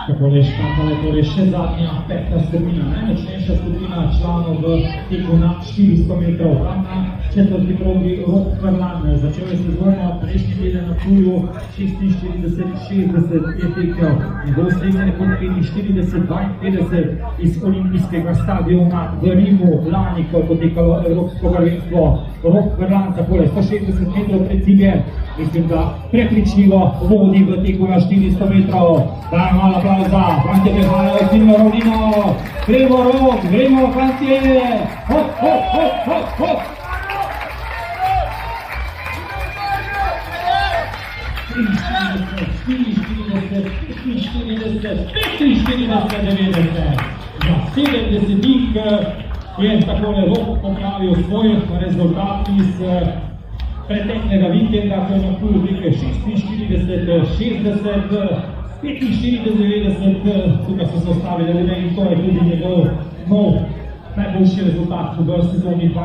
Takole škatale, torej še zadnja peta skupina, najmočnejša skupina članov v teku na 400 metrov. Tam na četvrti progi Rok Ferlan. Začel je sezono prejšnji teden na Ptuju, 46-60 je tekel. Njegov srednji rekord 45-52 iz olimpijskega stadiona v Rimu lani, ko je potekalo Evropsko prvenstvo. Rok Ferlan takole 160 metrov pred ciljem. Mislim, da prepričljivo vodi v teku na 400 metrov. Daj malo aplauza, Frantje Behaja, Silno Rodino, gremo Rok, gremo Frantje, hop, hop, hop, hop, hop. 45-90, za 70 je takole Rok popravil svoj rezultat iz preteklega vikenda, ko je na Ptuju tekel 46-60, 45-90, tukaj so se ostavili in to je tudi njegov nov najboljši rezultat v sezoni 20.